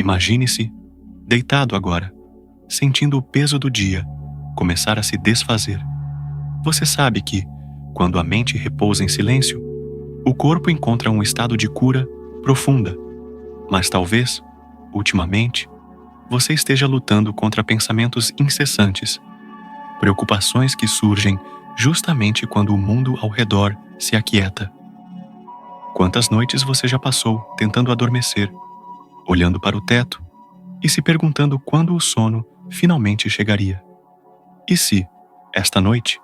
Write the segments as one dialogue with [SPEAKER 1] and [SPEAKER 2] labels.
[SPEAKER 1] Imagine-se deitado agora, sentindo o peso do dia começar a se desfazer. Você sabe que, quando a mente repousa em silêncio, o corpo encontra um estado de cura profunda. Mas talvez, ultimamente, você esteja lutando contra pensamentos incessantes, preocupações que surgem justamente quando o mundo ao redor se aquieta. Quantas noites você já passou tentando adormecer, olhando para o teto e se perguntando quando o sono finalmente chegaria? E se, esta noite,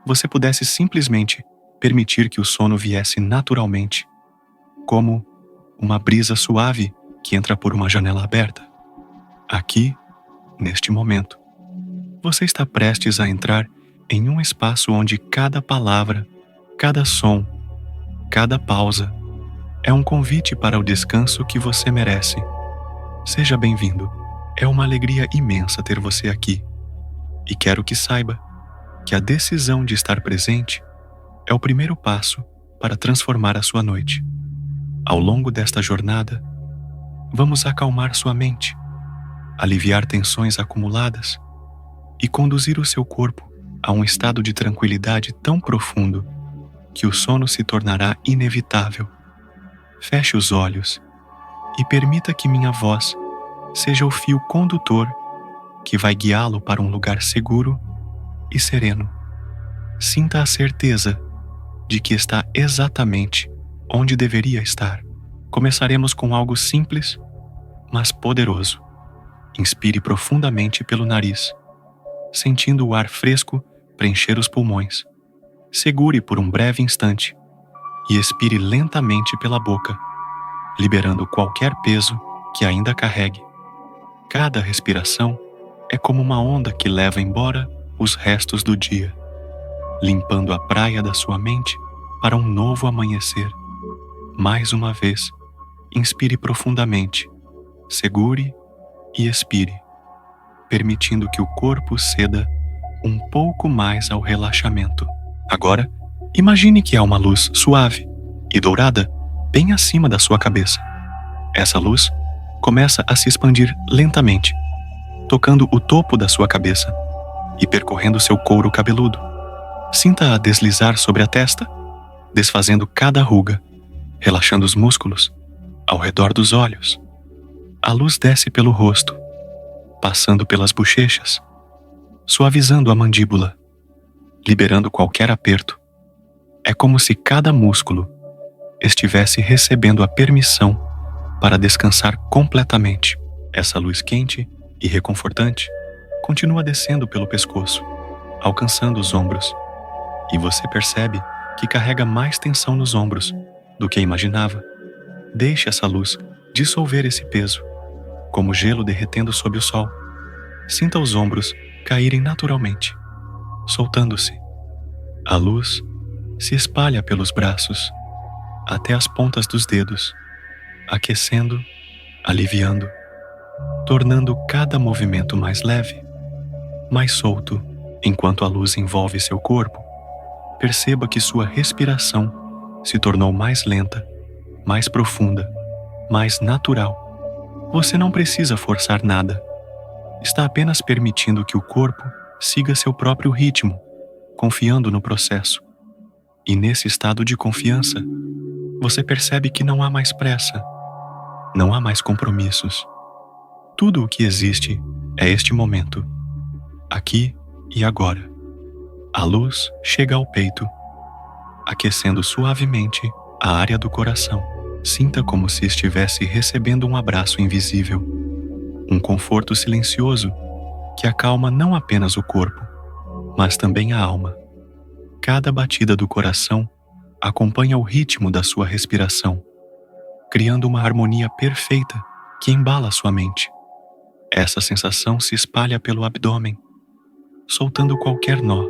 [SPEAKER 1] você pudesse simplesmente permitir que o sono viesse naturalmente, como uma brisa suave que entra por uma janela aberta? Aqui, neste momento, você está prestes a entrar em um espaço onde cada palavra, cada som, cada pausa é um convite para o descanso que você merece. Seja bem-vindo. É uma alegria imensa ter você aqui. E quero que saiba que a decisão de estar presente é o primeiro passo para transformar a sua noite. Ao longo desta jornada, vamos acalmar sua mente, aliviar tensões acumuladas e conduzir o seu corpo a um estado de tranquilidade tão profundo que o sono se tornará inevitável. Feche os olhos e permita que minha voz seja o fio condutor que vai guiá-lo para um lugar seguro e sereno. Sinta a certeza de que está exatamente onde deveria estar. Começaremos com algo simples, mas poderoso. Inspire profundamente pelo nariz, sentindo o ar fresco preencher os pulmões. Segure por um breve instante e expire lentamente pela boca, liberando qualquer peso que ainda carregue. Cada respiração é como uma onda que leva embora os restos do dia, limpando a praia da sua mente para um novo amanhecer. Mais uma vez, inspire profundamente, segure e expire, permitindo que o corpo ceda um pouco mais ao relaxamento. Agora, imagine que há uma luz suave e dourada bem acima da sua cabeça. Essa luz começa a se expandir lentamente, tocando o topo da sua cabeça e percorrendo seu couro cabeludo. Sinta-a deslizar sobre a testa, desfazendo cada ruga, relaxando os músculos ao redor dos olhos. A luz desce pelo rosto, passando pelas bochechas, suavizando a mandíbula, liberando qualquer aperto. É como se cada músculo estivesse recebendo a permissão para descansar completamente. Essa luz quente e reconfortante continua descendo pelo pescoço, alcançando os ombros, e você percebe que carrega mais tensão nos ombros do que imaginava. Deixe essa luz dissolver esse peso, como gelo derretendo sob o sol. Sinta os ombros caírem naturalmente, soltando-se. A luz se espalha pelos braços, até as pontas dos dedos, aquecendo, aliviando, tornando cada movimento mais leve, mais solto. Enquanto a luz envolve seu corpo, perceba que sua respiração se tornou mais lenta, mais profunda, mais natural. Você não precisa forçar nada. Está apenas permitindo que o corpo siga seu próprio ritmo, confiando no processo. E nesse estado de confiança, você percebe que não há mais pressa, não há mais compromissos. Tudo o que existe é este momento, aqui e agora. A luz chega ao peito, aquecendo suavemente a área do coração. Sinta como se estivesse recebendo um abraço invisível, um conforto silencioso que acalma não apenas o corpo, mas também a alma. Cada batida do coração acompanha o ritmo da sua respiração, criando uma harmonia perfeita que embala sua mente. Essa sensação se espalha pelo abdômen, soltando qualquer nó,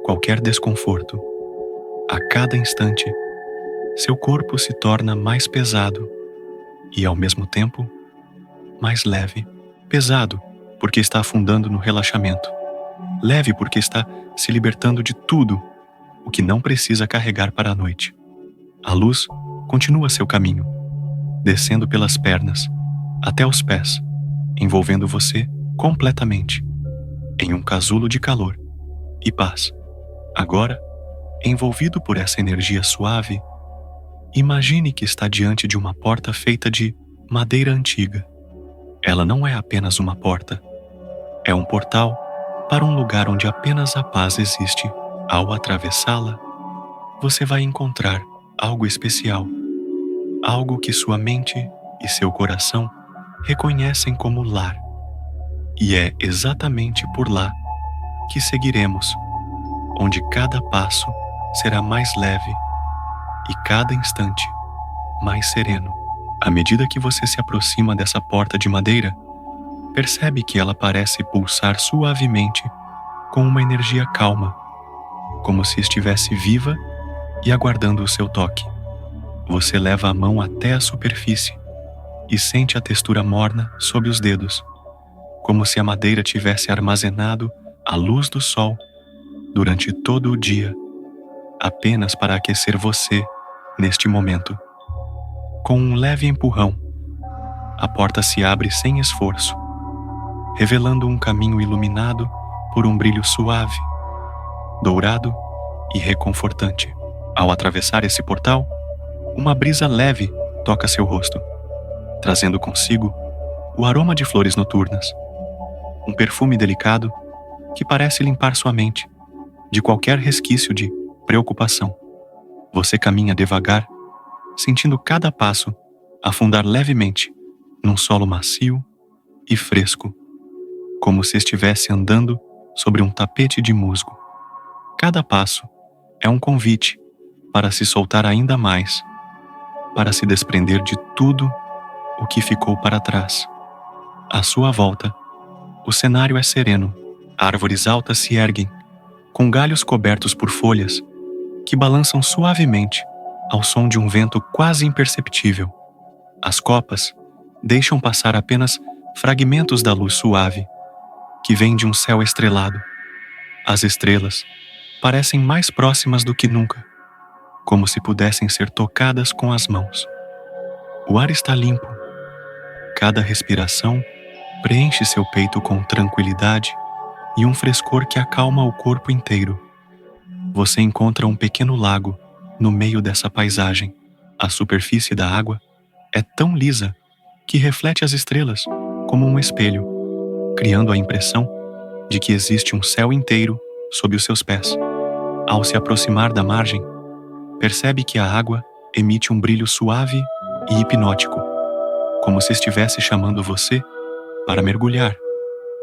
[SPEAKER 1] qualquer desconforto. A cada instante, seu corpo se torna mais pesado e, ao mesmo tempo, mais leve. Pesado porque está afundando no relaxamento. Leve porque está se libertando de tudo o que não precisa carregar para a noite. A luz continua seu caminho, descendo pelas pernas, até os pés, envolvendo você completamente em um casulo de calor e paz. Agora, envolvido por essa energia suave, imagine que está diante de uma porta feita de madeira antiga. Ela não é apenas uma porta, é um portal para um lugar onde apenas a paz existe. Ao atravessá-la, você vai encontrar algo especial, algo que sua mente e seu coração reconhecem como lar. E é exatamente por lá que seguiremos, onde cada passo será mais leve e cada instante mais sereno. À medida que você se aproxima dessa porta de madeira, percebe que ela parece pulsar suavemente com uma energia calma, como se estivesse viva e aguardando o seu toque. Você leva a mão até a superfície e sente a textura morna sob os dedos, como se a madeira tivesse armazenado a luz do sol durante todo o dia, apenas para aquecer você neste momento. Com um leve empurrão, a porta se abre sem esforço, revelando um caminho iluminado por um brilho suave, dourado e reconfortante. Ao atravessar esse portal, uma brisa leve toca seu rosto, trazendo consigo o aroma de flores noturnas, um perfume delicado que parece limpar sua mente de qualquer resquício de preocupação. Você caminha devagar, sentindo cada passo afundar levemente num solo macio e fresco, como se estivesse andando sobre um tapete de musgo. Cada passo é um convite para se soltar ainda mais, para se desprender de tudo o que ficou para trás. À sua volta, o cenário é sereno. Árvores altas se erguem, com galhos cobertos por folhas que balançam suavemente ao som de um vento quase imperceptível. As copas deixam passar apenas fragmentos da luz suave que vem de um céu estrelado. As estrelas parecem mais próximas do que nunca, como se pudessem ser tocadas com as mãos. O ar está limpo. Cada respiração preenche seu peito com tranquilidade e um frescor que acalma o corpo inteiro. Você encontra um pequeno lago no meio dessa paisagem. A superfície da água é tão lisa que reflete as estrelas como um espelho, criando a impressão de que existe um céu inteiro sob os seus pés. Ao se aproximar da margem, percebe que a água emite um brilho suave e hipnótico, como se estivesse chamando você para mergulhar,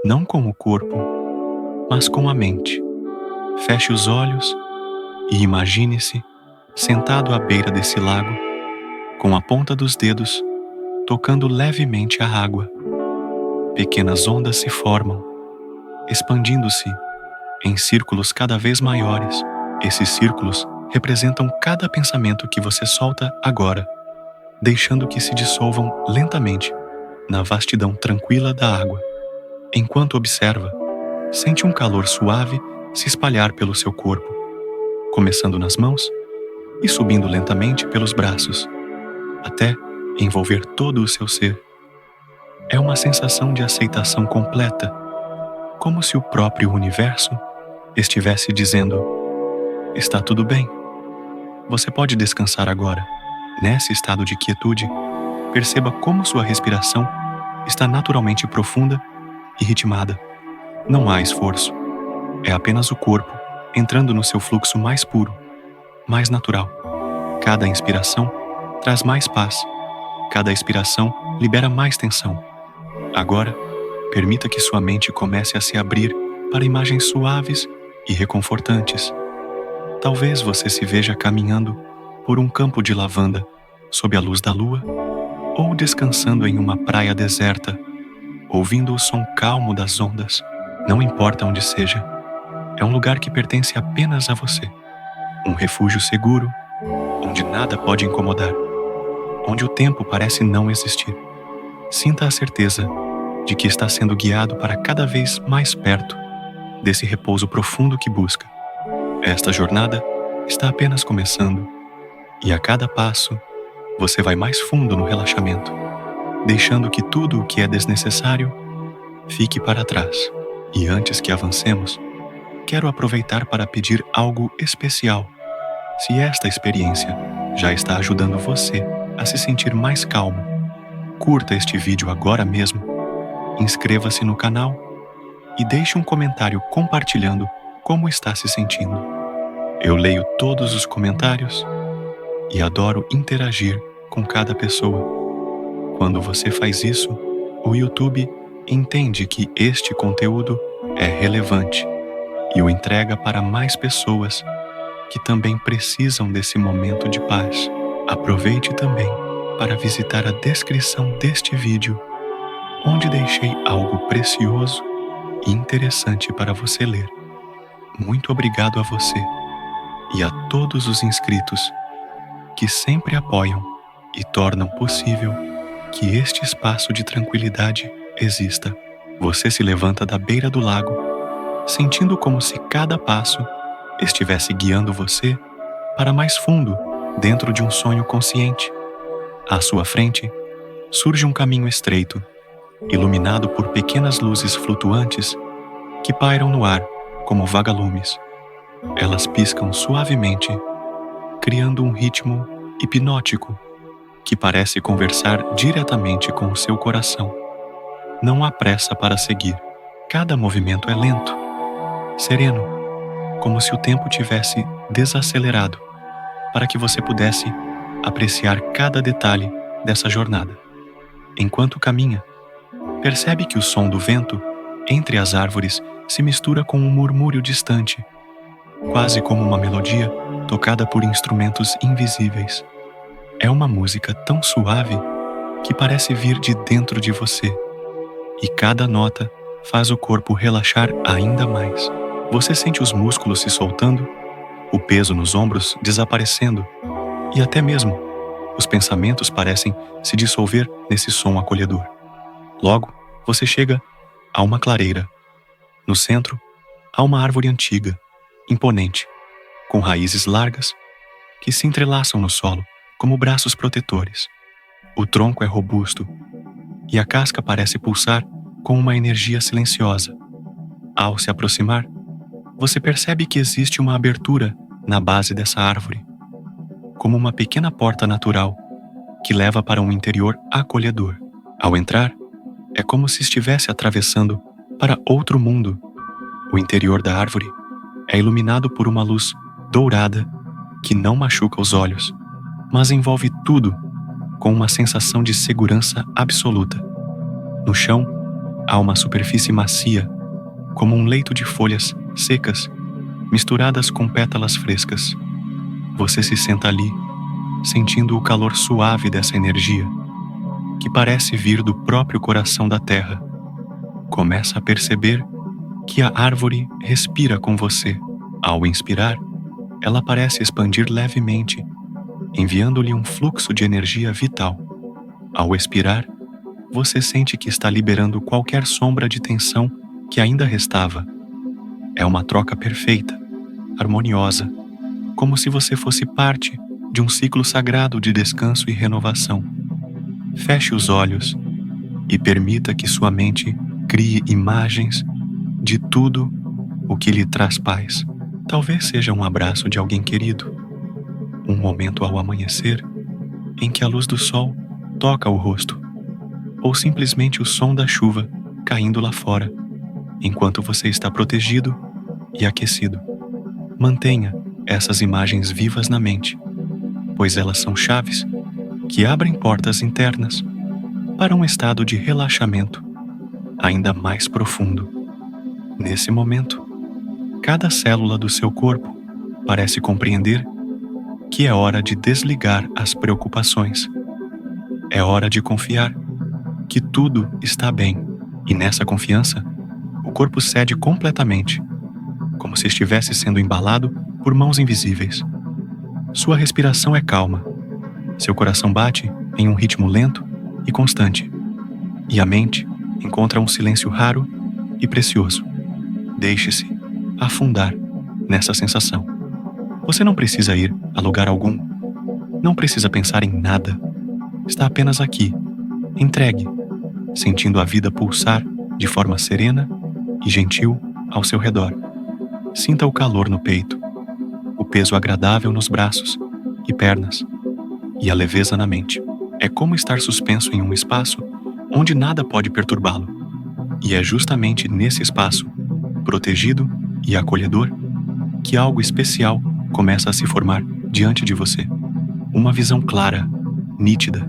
[SPEAKER 1] não com o corpo, mas com a mente. Feche os olhos e imagine-se sentado à beira desse lago, com a ponta dos dedos tocando levemente a água. Pequenas ondas se formam, expandindo-se em círculos cada vez maiores. Esses círculos representam cada pensamento que você solta agora, deixando que se dissolvam lentamente na vastidão tranquila da água. Enquanto observa, sente um calor suave se espalhar pelo seu corpo, começando nas mãos e subindo lentamente pelos braços, até envolver todo o seu ser. É uma sensação de aceitação completa, como se o próprio universo estivesse dizendo: está tudo bem. Você pode descansar agora. Nesse estado de quietude, perceba como sua respiração está naturalmente profunda e ritmada. Não há esforço. É apenas o corpo entrando no seu fluxo mais puro, mais natural. Cada inspiração traz mais paz. Cada expiração libera mais tensão. Agora, permita que sua mente comece a se abrir para imagens suaves e reconfortantes. Talvez você se veja caminhando por um campo de lavanda sob a luz da lua, ou descansando em uma praia deserta, ouvindo o som calmo das ondas. Não importa onde seja, é um lugar que pertence apenas a você. Um refúgio seguro, onde nada pode incomodar, onde o tempo parece não existir. Sinta a certeza de que está sendo guiado para cada vez mais perto desse repouso profundo que busca. Esta jornada está apenas começando, e a cada passo você vai mais fundo no relaxamento, deixando que tudo o que é desnecessário fique para trás. E antes que avancemos, quero aproveitar para pedir algo especial. Se esta experiência já está ajudando você a se sentir mais calmo, curta este vídeo agora mesmo, inscreva-se no canal e deixe um comentário compartilhando como está se sentindo. Eu leio todos os comentários e adoro interagir com cada pessoa. Quando você faz isso, o YouTube entende que este conteúdo é relevante e o entrega para mais pessoas que também precisam desse momento de paz. Aproveite também para visitar a descrição deste vídeo, onde deixei algo precioso e interessante para você ler. Muito obrigado a você e a todos os inscritos que sempre apoiam e tornam possível que este espaço de tranquilidade exista. Você se levanta da beira do lago, sentindo como se cada passo estivesse guiando você para mais fundo dentro de um sonho consciente. À sua frente, surge um caminho estreito, iluminado por pequenas luzes flutuantes que pairam no ar como vagalumes. Elas piscam suavemente, criando um ritmo hipnótico que parece conversar diretamente com o seu coração. Não há pressa para seguir. Cada movimento é lento, sereno, como se o tempo tivesse desacelerado, para que você pudesse apreciar cada detalhe dessa jornada. Enquanto caminha, percebe que o som do vento entre as árvores se mistura com um murmúrio distante, quase como uma melodia tocada por instrumentos invisíveis. É uma música tão suave que parece vir de dentro de você, e cada nota faz o corpo relaxar ainda mais. Você sente os músculos se soltando, o peso nos ombros desaparecendo, e até mesmo os pensamentos parecem se dissolver nesse som acolhedor. Logo, você chega a uma clareira. No centro, há uma árvore antiga, imponente, com raízes largas que se entrelaçam no solo como braços protetores. O tronco é robusto e a casca parece pulsar com uma energia silenciosa. Ao se aproximar, você percebe que existe uma abertura na base dessa árvore, como uma pequena porta natural que leva para um interior acolhedor. Ao entrar, é como se estivesse atravessando para outro mundo. O interior da árvore é iluminado por uma luz dourada que não machuca os olhos, mas envolve tudo com uma sensação de segurança absoluta. No chão, há uma superfície macia, como um leito de folhas secas, misturadas com pétalas frescas. Você se senta ali, sentindo o calor suave dessa energia, que parece vir do próprio coração da terra. Começa a perceber que a árvore respira com você. Ao inspirar, ela parece expandir levemente, enviando-lhe um fluxo de energia vital. Ao expirar, você sente que está liberando qualquer sombra de tensão que ainda restava. É uma troca perfeita, harmoniosa, como se você fosse parte de um ciclo sagrado de descanso e renovação. Feche os olhos e permita que sua mente crie imagens de tudo o que lhe traz paz. Talvez seja um abraço de alguém querido, um momento ao amanhecer em que a luz do sol toca o rosto, ou simplesmente o som da chuva caindo lá fora, enquanto você está protegido e aquecido. Mantenha essas imagens vivas na mente, pois elas são chaves que abrem portas internas para um estado de relaxamento ainda mais profundo. Nesse momento, cada célula do seu corpo parece compreender que é hora de desligar as preocupações. É hora de confiar que tudo está bem, e nessa confiança, o corpo cede completamente, como se estivesse sendo embalado por mãos invisíveis. Sua respiração é calma, seu coração bate em um ritmo lento e constante, e a mente encontra um silêncio raro e precioso. Deixe-se afundar nessa sensação. Você não precisa ir a lugar algum, não precisa pensar em nada. Está apenas aqui, Entregue, sentindo a vida pulsar de forma serena e gentil ao seu redor. Sinta o calor no peito, o peso agradável nos braços e pernas, e a leveza na mente. É como estar suspenso em um espaço onde nada pode perturbá-lo. E é justamente nesse espaço, protegido e acolhedor, que algo especial começa a se formar diante de você. Uma visão clara, nítida,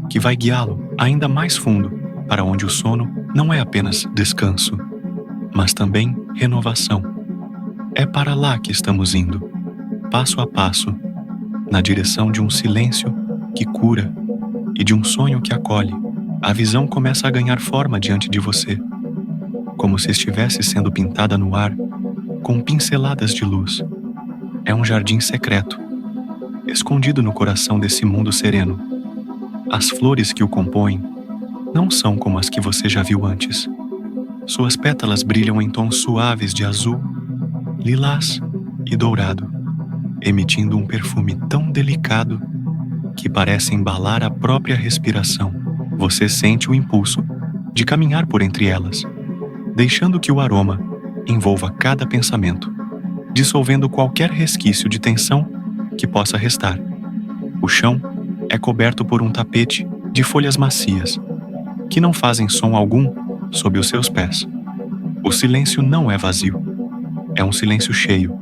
[SPEAKER 1] que vai guiá-lo ainda mais fundo para onde o sono não é apenas descanso, mas também renovação. É para lá que estamos indo, passo a passo, na direção de um silêncio que cura e de um sonho que acolhe. A visão começa a ganhar forma diante de você, como se estivesse sendo pintada no ar com pinceladas de luz. É um jardim secreto, escondido no coração desse mundo sereno. As flores que o compõem não são como as que você já viu antes. Suas pétalas brilham em tons suaves de azul, lilás e dourado, emitindo um perfume tão delicado que parece embalar a própria respiração. Você sente o impulso de caminhar por entre elas, deixando que o aroma envolva cada pensamento, dissolvendo qualquer resquício de tensão que possa restar. O chão é coberto por um tapete de folhas macias, que não fazem som algum sob os seus pés. O silêncio não é vazio, é um silêncio cheio,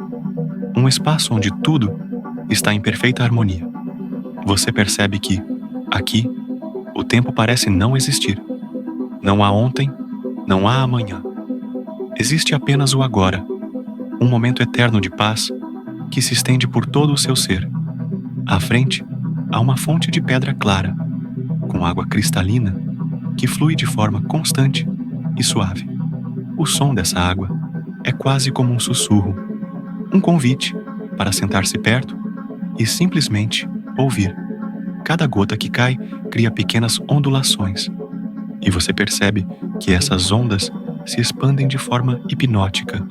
[SPEAKER 1] um espaço onde tudo está em perfeita harmonia. Você percebe que, aqui, o tempo parece não existir. Não há ontem, não há amanhã. Existe apenas o agora, um momento eterno de paz que se estende por todo o seu ser. À frente, há uma fonte de pedra clara, com água cristalina, que flui de forma constante e suave. O som dessa água é quase como um sussurro, um convite para sentar-se perto e simplesmente ouvir. Cada gota que cai cria pequenas ondulações, e você percebe que essas ondas se expandem de forma hipnótica,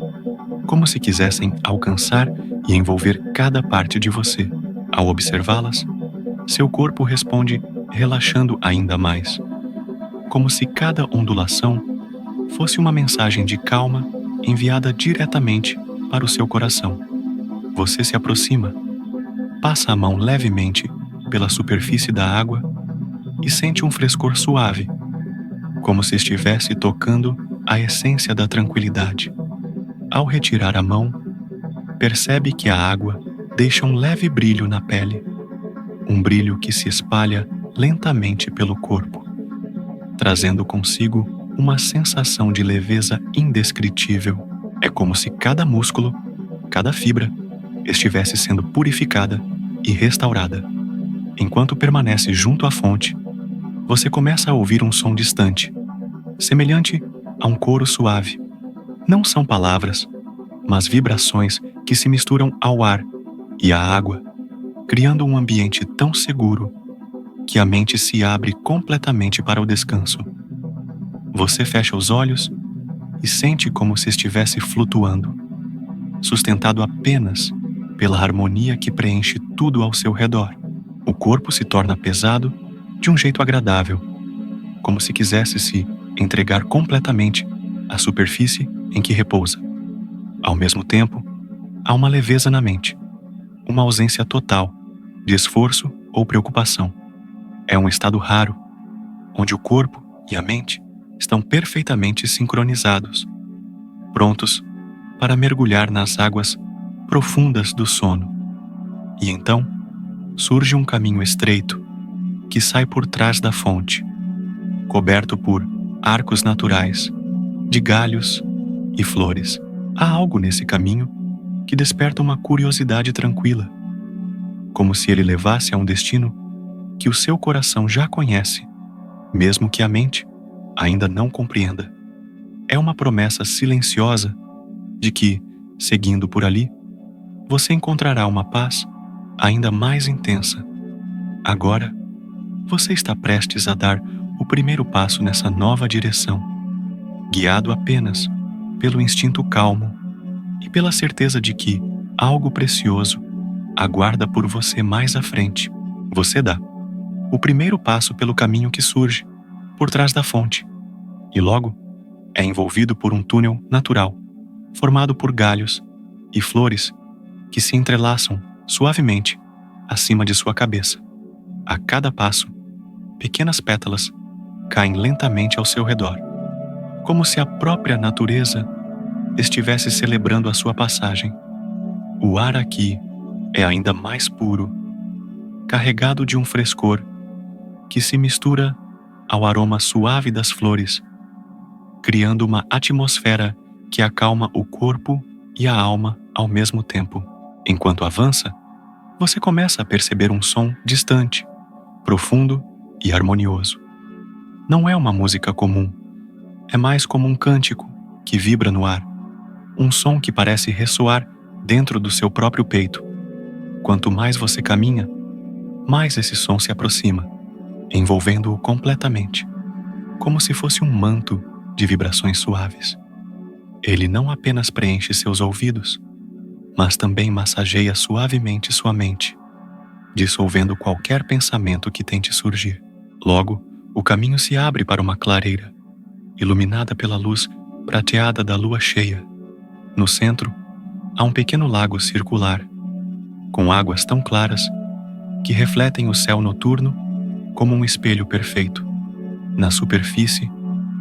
[SPEAKER 1] como se quisessem alcançar e envolver cada parte de você. Ao observá-las, seu corpo responde relaxando ainda mais, como se cada ondulação fosse uma mensagem de calma enviada diretamente para o seu coração. Você se aproxima, passa a mão levemente pela superfície da água e sente um frescor suave, como se estivesse tocando a essência da tranquilidade. Ao retirar a mão, percebe que a água deixa um leve brilho na pele, um brilho que se espalha lentamente pelo corpo, trazendo consigo uma sensação de leveza indescritível. É como se cada músculo, cada fibra, estivesse sendo purificada e restaurada. Enquanto permanece junto à fonte, você começa a ouvir um som distante, semelhante a um coro suave. Não são palavras, mas vibrações que se misturam ao ar e à água, criando um ambiente tão seguro que a mente se abre completamente para o descanso. Você fecha os olhos e sente como se estivesse flutuando, sustentado apenas pela harmonia que preenche tudo ao seu redor. O corpo se torna pesado de um jeito agradável, como se quisesse se entregar completamente à superfície em que repousa. Ao mesmo tempo, há uma leveza na mente, uma ausência total de esforço ou preocupação. É um estado raro, onde o corpo e a mente estão perfeitamente sincronizados, prontos para mergulhar nas águas profundas do sono. E então, surge um caminho estreito que sai por trás da fonte, coberto por arcos naturais, de galhos e flores. Há algo nesse caminho que desperta uma curiosidade tranquila, como se ele levasse a um destino que o seu coração já conhece, mesmo que a mente ainda não compreenda. É uma promessa silenciosa de que, seguindo por ali, você encontrará uma paz ainda mais intensa. Agora, você está prestes a dar o primeiro passo nessa nova direção, guiado apenas pelo instinto calmo e pela certeza de que algo precioso aguarda por você mais à frente. Você dá o primeiro passo pelo caminho que surge, por trás da fonte e logo é envolvido por um túnel natural formado por galhos e flores que se entrelaçam suavemente acima de sua cabeça. A cada passo, pequenas pétalas caem lentamente ao seu redor, como se a própria natureza estivesse celebrando a sua passagem. O ar aqui é ainda mais puro, carregado de um frescor que se mistura ao aroma suave das flores, criando uma atmosfera que acalma o corpo e a alma ao mesmo tempo. Enquanto avança, você começa a perceber um som distante, profundo e harmonioso. Não é uma música comum, é mais como um cântico que vibra no ar, um som que parece ressoar dentro do seu próprio peito. Quanto mais você caminha, mais esse som se aproxima, envolvendo-o completamente, como se fosse um manto de vibrações suaves. Ele não apenas preenche seus ouvidos, mas também massageia suavemente sua mente, dissolvendo qualquer pensamento que tente surgir. Logo, o caminho se abre para uma clareira, iluminada pela luz prateada da lua cheia. No centro, há um pequeno lago circular, com águas tão claras que refletem o céu noturno como um espelho perfeito. Na superfície,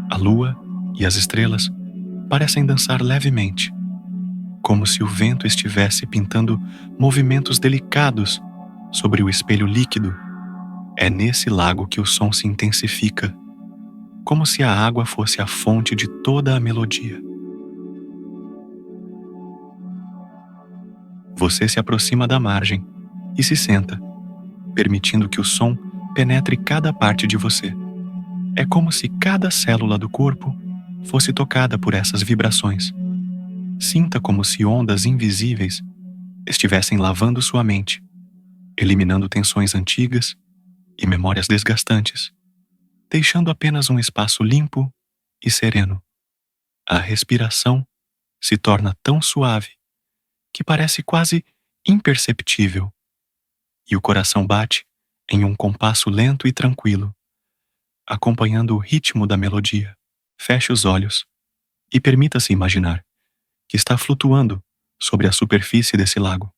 [SPEAKER 1] a lua e as estrelas parecem dançar levemente, como se o vento estivesse pintando movimentos delicados sobre o espelho líquido. É nesse lago que o som se intensifica, como se a água fosse a fonte de toda a melodia. Você se aproxima da margem e se senta, permitindo que o som penetre cada parte de você. É como se cada célula do corpo fosse tocada por essas vibrações. Sinta como se ondas invisíveis estivessem lavando sua mente, eliminando tensões antigas e memórias desgastantes, deixando apenas um espaço limpo e sereno. A respiração se torna tão suave que parece quase imperceptível, e o coração bate em um compasso lento e tranquilo, acompanhando o ritmo da melodia. Feche os olhos e permita-se imaginar que está flutuando sobre a superfície desse lago.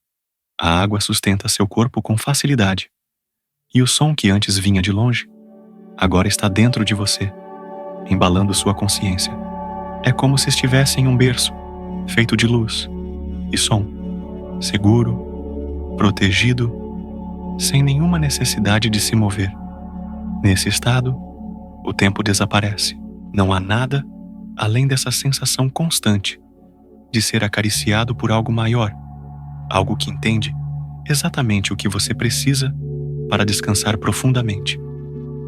[SPEAKER 1] A água sustenta seu corpo com facilidade, e o som que antes vinha de longe, agora está dentro de você, embalando sua consciência. É como se estivesse em um berço, feito de luz e som, seguro, protegido, sem nenhuma necessidade de se mover. Nesse estado, o tempo desaparece. Não há nada além dessa sensação constante de ser acariciado por algo maior, algo que entende exatamente o que você precisa para descansar profundamente.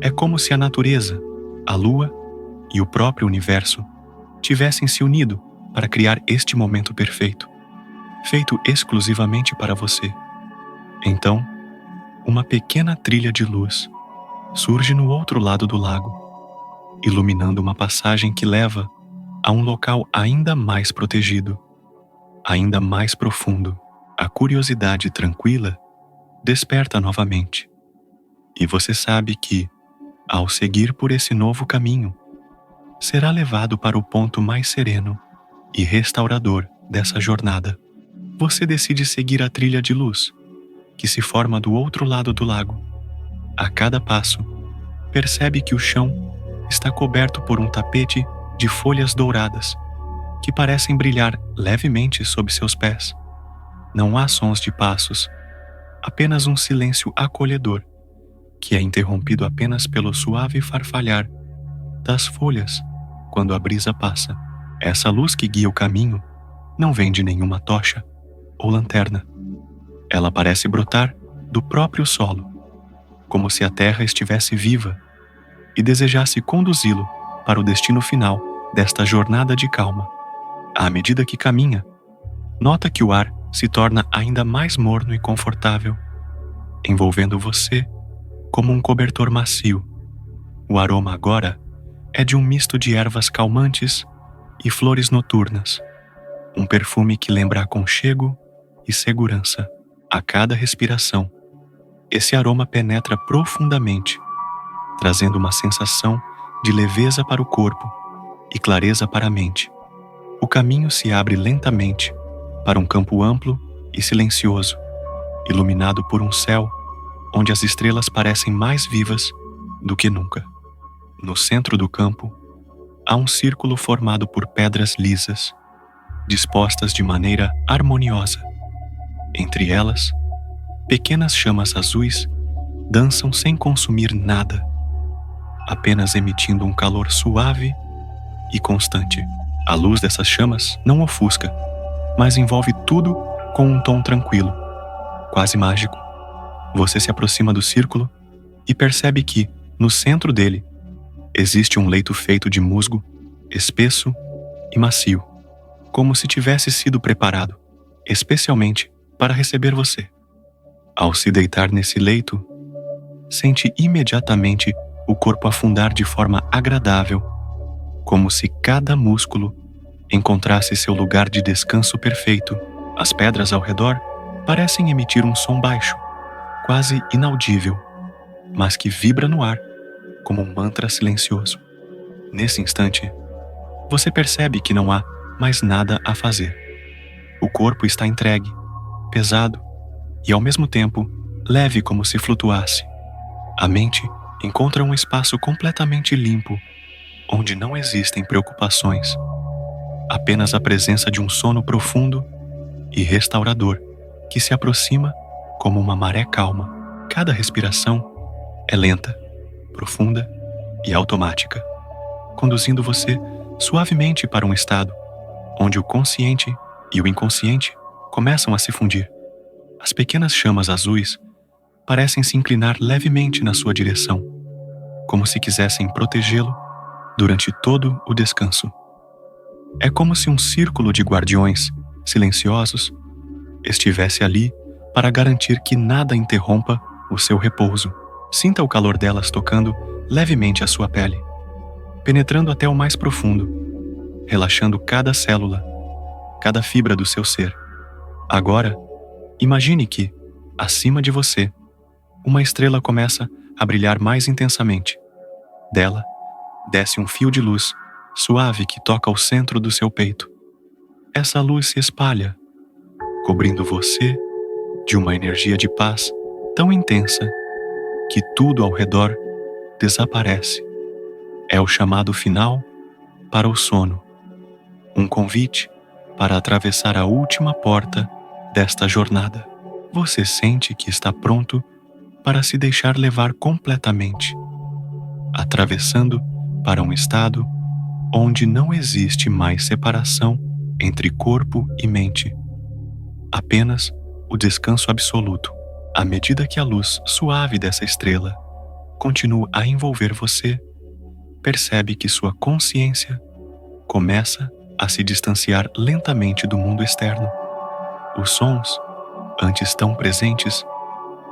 [SPEAKER 1] É como se a natureza, a lua e o próprio universo tivessem se unido para criar este momento perfeito, feito exclusivamente para você. Então, uma pequena trilha de luz surge no outro lado do lago, iluminando uma passagem que leva a um local ainda mais protegido, ainda mais profundo. A curiosidade tranquila desperta novamente, e você sabe que, ao seguir por esse novo caminho, será levado para o ponto mais sereno e restaurador dessa jornada. Você decide seguir a trilha de luz, que se forma do outro lado do lago. A cada passo, percebe que o chão está coberto por um tapete de folhas douradas, que parecem brilhar levemente sob seus pés. Não há sons de passos, apenas um silêncio acolhedor, que é interrompido apenas pelo suave farfalhar das folhas quando a brisa passa. Essa luz que guia o caminho não vem de nenhuma tocha ou lanterna. Ela parece brotar do próprio solo, como se a terra estivesse viva e desejasse conduzi-lo para o destino final desta jornada de calma. À medida que caminha, nota que o ar se torna ainda mais morno e confortável, envolvendo você como um cobertor macio. O aroma agora é de um misto de ervas calmantes e flores noturnas, um perfume que lembra aconchego e segurança. A cada respiração, esse aroma penetra profundamente, trazendo uma sensação de leveza para o corpo e clareza para a mente. O caminho se abre lentamente para um campo amplo e silencioso, iluminado por um céu onde as estrelas parecem mais vivas do que nunca. No centro do campo, há um círculo formado por pedras lisas, dispostas de maneira harmoniosa. Entre elas, pequenas chamas azuis dançam sem consumir nada, apenas emitindo um calor suave e constante. A luz dessas chamas não ofusca, mas envolve tudo com um tom tranquilo, quase mágico. Você se aproxima do círculo e percebe que, no centro dele, existe um leito feito de musgo, espesso e macio, como se tivesse sido preparado, especialmente para receber você. Ao se deitar nesse leito, sente imediatamente o corpo afundar de forma agradável, como se cada músculo encontrasse seu lugar de descanso perfeito. As pedras ao redor parecem emitir um som baixo, quase inaudível, mas que vibra no ar como um mantra silencioso. Nesse instante, você percebe que não há mais nada a fazer. O corpo está entregue, pesado e, ao mesmo tempo, leve como se flutuasse. A mente encontra um espaço completamente limpo, onde não existem preocupações, apenas a presença de um sono profundo e restaurador que se aproxima como uma maré calma. Cada respiração é lenta, profunda e automática, conduzindo você suavemente para um estado onde o consciente e o inconsciente começam a se fundir. As pequenas chamas azuis parecem se inclinar levemente na sua direção, como se quisessem protegê-lo durante todo o descanso. É como se um círculo de guardiões silenciosos estivesse ali para garantir que nada interrompa o seu repouso. Sinta o calor delas tocando levemente a sua pele, penetrando até o mais profundo, relaxando cada célula, cada fibra do seu ser. Agora, imagine que, acima de você, uma estrela começa a brilhar mais intensamente. Dela, desce um fio de luz suave que toca o centro do seu peito. Essa luz se espalha, cobrindo você de uma energia de paz tão intensa que tudo ao redor desaparece. É o chamado final para o sono, um convite para atravessar a última porta desta jornada. Você sente que está pronto para se deixar levar completamente, atravessando para um estado onde não existe mais separação entre corpo e mente, apenas o descanso absoluto. À medida que a luz suave dessa estrela continua a envolver você, percebe que sua consciência começa a se distanciar lentamente do mundo externo. Os sons, antes tão presentes,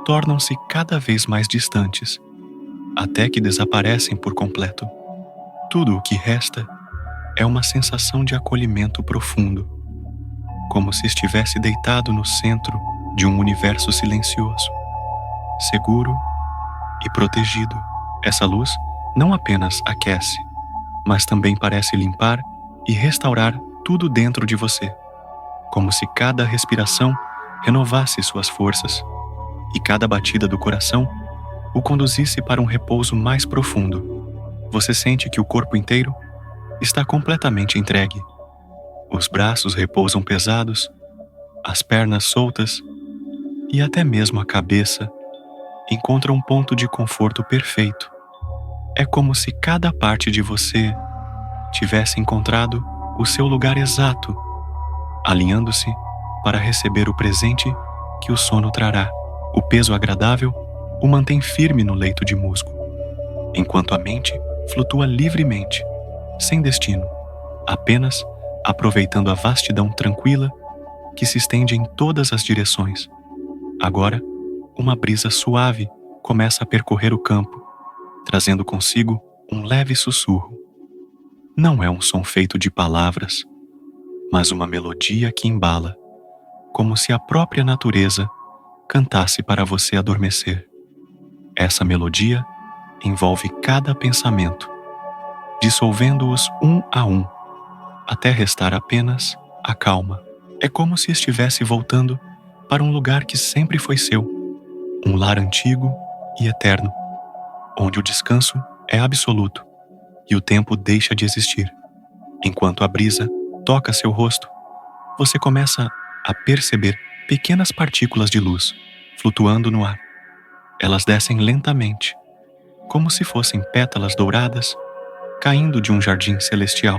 [SPEAKER 1] tornam-se cada vez mais distantes, até que desaparecem por completo. Tudo o que resta é uma sensação de acolhimento profundo, como se estivesse deitado no centro de um universo silencioso, seguro e protegido. Essa luz não apenas aquece, mas também parece limpar e restaurar tudo dentro de você, como se cada respiração renovasse suas forças e cada batida do coração o conduzisse para um repouso mais profundo. Você sente que o corpo inteiro está completamente entregue. Os braços repousam pesados, as pernas soltas e até mesmo a cabeça encontra um ponto de conforto perfeito. É como se cada parte de você tivesse encontrado o seu lugar exato, alinhando-se para receber o presente que o sono trará. O peso agradável o mantém firme no leito de musgo, enquanto a mente flutua livremente, sem destino, apenas aproveitando a vastidão tranquila que se estende em todas as direções. Agora, uma brisa suave começa a percorrer o campo, trazendo consigo um leve sussurro. Não é um som feito de palavras, mas uma melodia que embala, como se a própria natureza cantasse para você adormecer. Essa melodia envolve cada pensamento, dissolvendo-os um a um, até restar apenas a calma. É como se estivesse voltando para um lugar que sempre foi seu, um lar antigo e eterno, onde o descanso é absoluto e o tempo deixa de existir. Enquanto a brisa toca seu rosto, você começa a perceber pequenas partículas de luz flutuando no ar. Elas descem lentamente, como se fossem pétalas douradas caindo de um jardim celestial.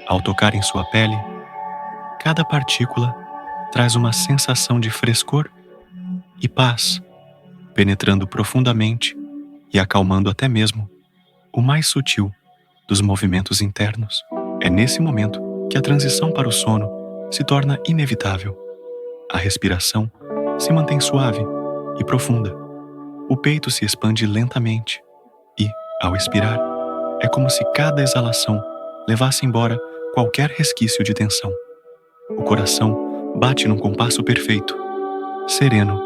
[SPEAKER 1] Ao tocar em sua pele, cada partícula traz uma sensação de frescor e paz, penetrando profundamente e acalmando até mesmo o mais sutil dos movimentos internos. É nesse momento que a transição para o sono se torna inevitável. A respiração se mantém suave e profunda. O peito se expande lentamente e, ao expirar, é como se cada exalação levasse embora qualquer resquício de tensão. O coração bate num compasso perfeito, sereno,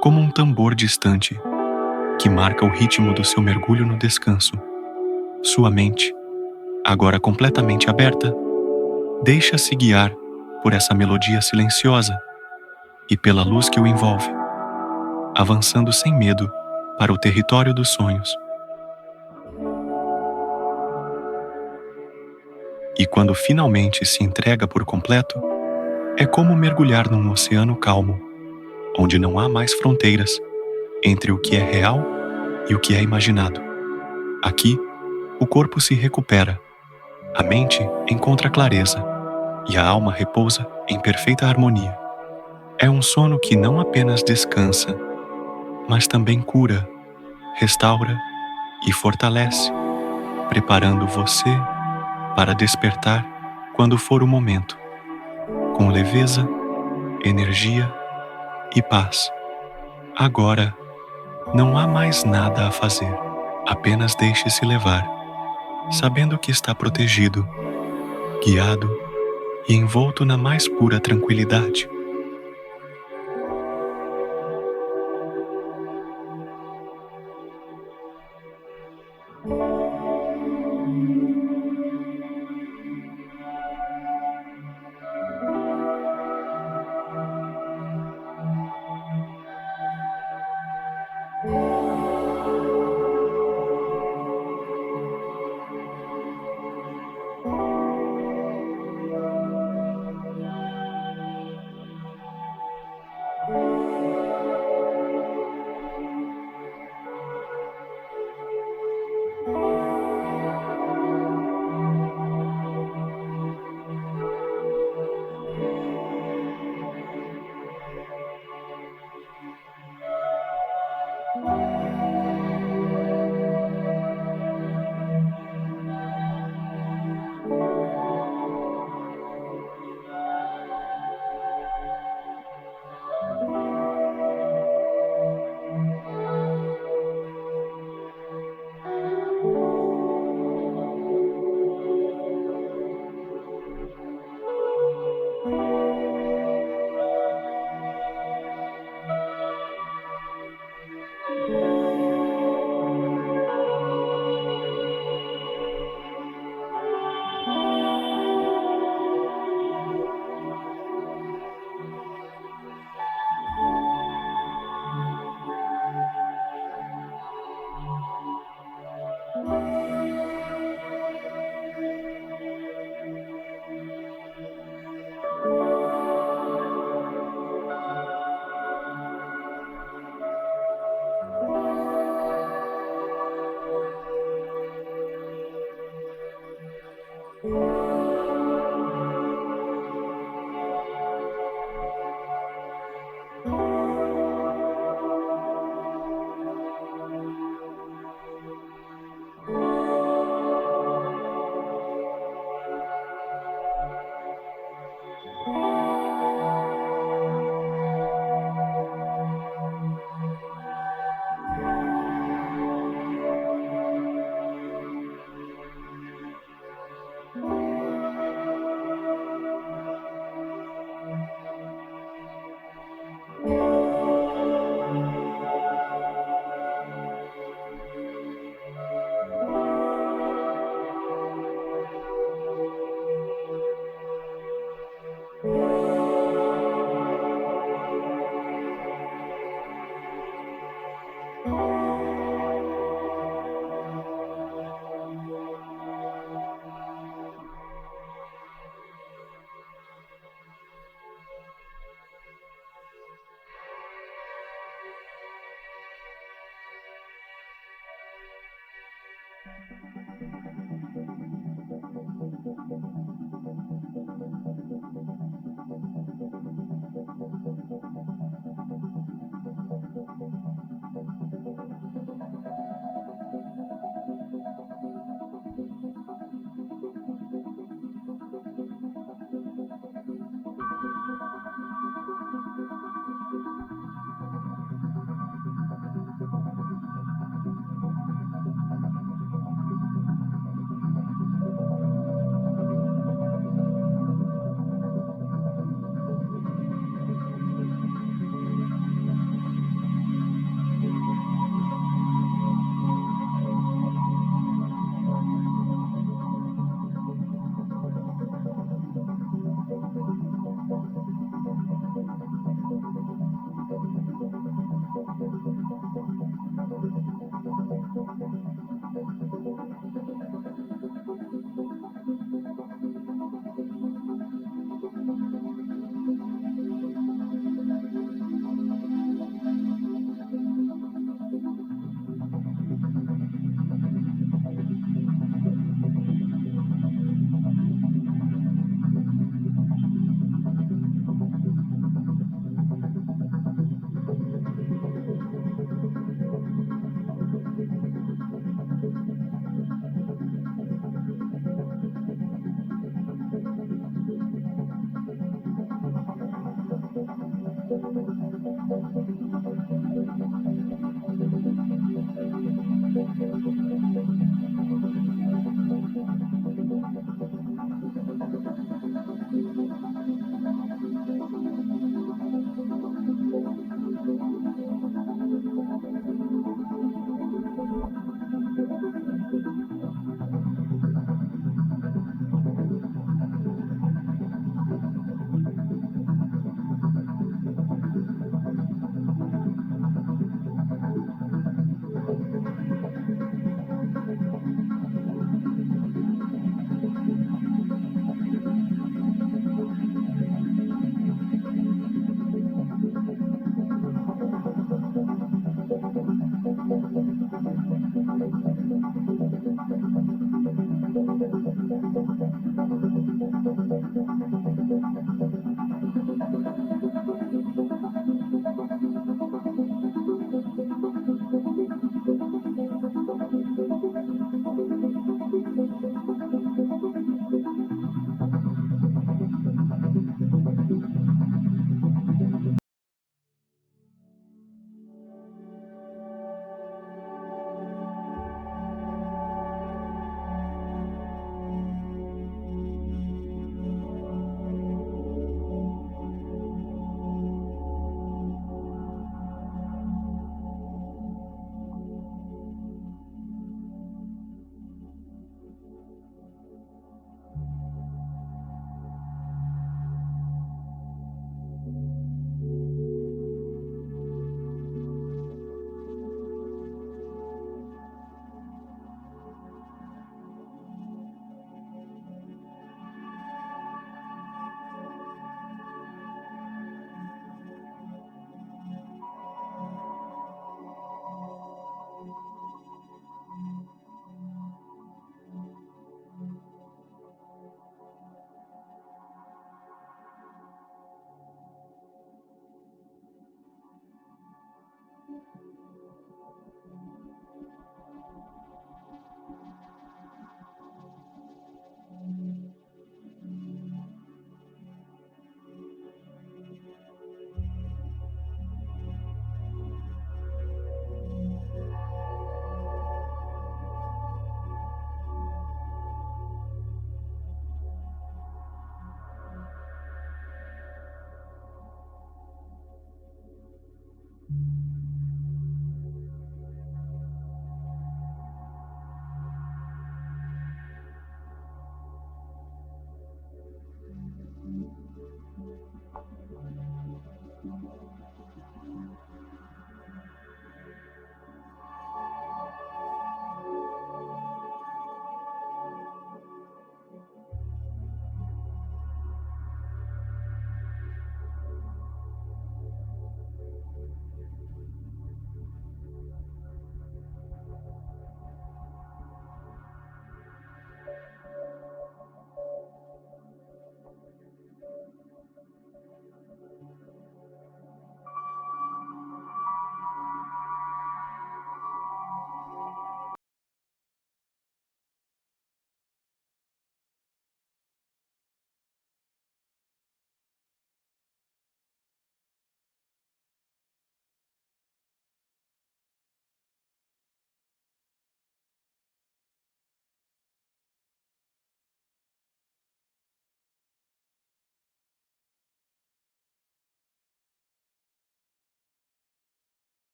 [SPEAKER 1] como um tambor distante que marca o ritmo do seu mergulho no descanso. Sua mente, agora completamente aberta, deixa-se guiar por essa melodia silenciosa e pela luz que o envolve, avançando sem medo para o território dos sonhos. E quando finalmente se entrega por completo, é como mergulhar num oceano calmo, onde não há mais fronteiras entre o que é real e o que é imaginado. Aqui, o corpo se recupera, a mente encontra clareza e a alma repousa em perfeita harmonia. É um sono que não apenas descansa, mas também cura, restaura e fortalece, preparando você para despertar quando for o momento, com leveza, energia e paz. Agora, não há mais nada a fazer, apenas deixe-se levar, sabendo que está protegido, guiado e envolto na mais pura tranquilidade.